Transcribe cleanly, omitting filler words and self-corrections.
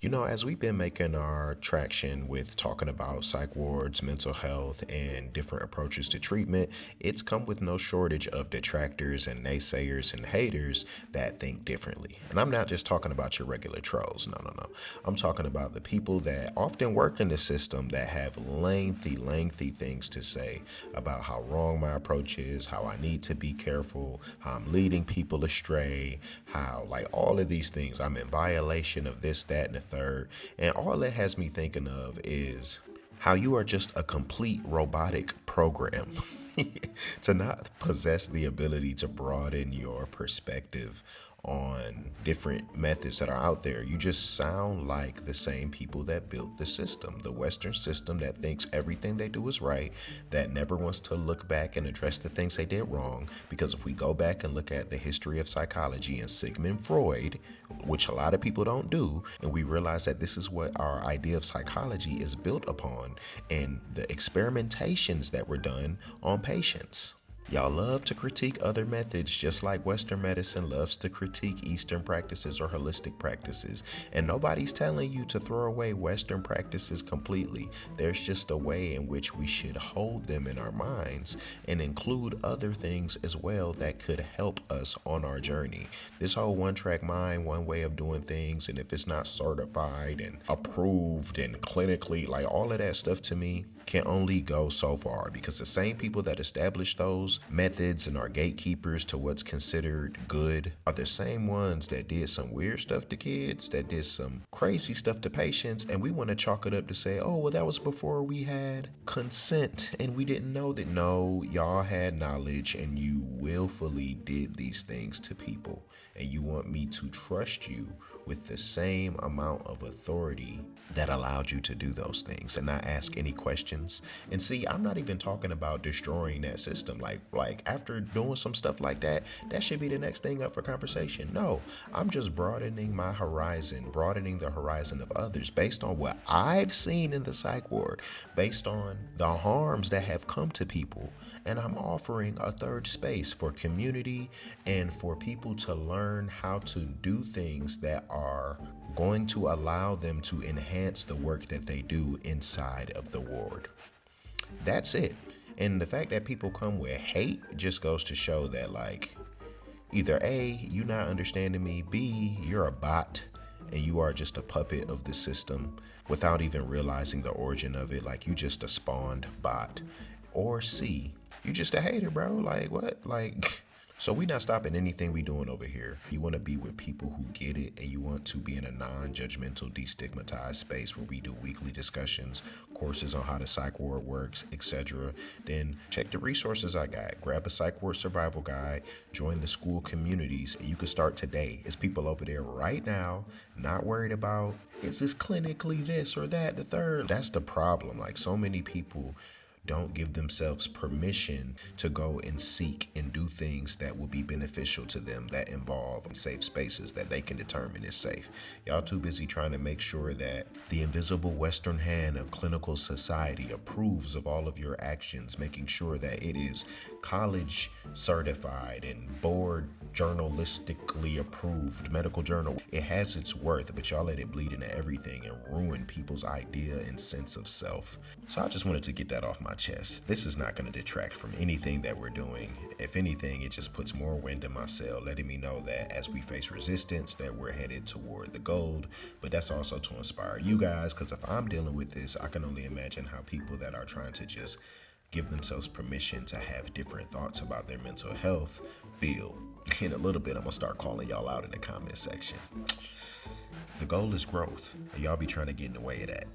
You know, as we've been making our traction with talking about psych wards, mental health, and different approaches to treatment, it's come with no shortage of detractors and naysayers and haters that think differently. And I'm not just talking about your regular trolls. No, no, no. I'm talking about the people that often work in the system that have lengthy things to say about how wrong my approach is, how I need to be careful, how I'm leading people astray, how, like, all of these things, I'm in violation of this, that, and the third. And all it has me thinking of is how you are just a complete robotic program. To not possess the ability to broaden your perspective on different methods that are out there. You just sound like the same people that built the system, the Western system that thinks everything they do is right, that never wants to look back and address the things they did wrong. Because if we go back and look at the history of psychology and Sigmund Freud, which a lot of people don't do, and we realize that this is what our idea of psychology is built upon, and the experimentations that were done on patients. Y'all love to critique other methods just like Western medicine loves to critique Eastern practices or holistic practices. And nobody's telling you to throw away Western practices completely. There's just a way in which we should hold them in our minds and include other things as well that could help us on our journey. This whole one track mind, one way of doing things, and if it's not certified and approved and clinically, like all of that stuff to me, can only go so far, because the same people that established those methods and are gatekeepers to what's considered good are the same ones that did some weird stuff to kids, that did some crazy stuff to patients, and we want to chalk it up to say, oh, well, that was before we had consent and we didn't know that. No, y'all had knowledge and you willfully did these things to people, and you want me to trust you with the same amount of authority that allowed you to do those things and not ask any questions. And see, I'm not even talking about destroying that system. Like after doing some stuff like that, that should be the next thing up for conversation. No, I'm just broadening my horizon, broadening the horizon of others based on what I've seen in the psych ward, based on the harms that have come to people. And I'm offering a third space for community and for people to learn how to do things that are going to allow them to enhance the work that they do inside of the ward. That's it. And the fact that people come with hate just goes to show that, like, either A, you not understanding me, B, you're a bot and you are just a puppet of the system without even realizing the origin of it, like you just a spawned bot. Or C, you just a hater, bro. Like, what? Like, so we not stopping anything we doing over here. You want to be with people who get it, and you want to be in a non-judgmental, destigmatized space where we do weekly discussions, courses on how the psych ward works, etc. Then check the resources I got. Grab a psych ward survival guide, join the school communities, and you can start today. It's people over there right now, not worried about, is this clinically this or that, the third. That's the problem. Like, so many people don't give themselves permission to go and seek and do things that will be beneficial to them, that involve safe spaces that they can determine is safe. Y'all too busy trying to make sure that the invisible Western hand of clinical society approves of all of your actions, making sure that it is college certified and board journalistically approved medical journal. It has its worth, but y'all let it bleed into everything and ruin people's idea and sense of self. So I just wanted to get that off my chest. This is not going to detract from anything that we're doing. If anything, it just puts more wind in my sail, letting me know that as we face resistance, that we're headed toward the gold. But that's also to inspire you guys, because if I'm dealing with this, I can only imagine how people that are trying to just give themselves permission to have different thoughts about their mental health feel. In a little bit, I'm gonna start calling y'all out in the comment section. The goal is growth, and y'all be trying to get in the way of that.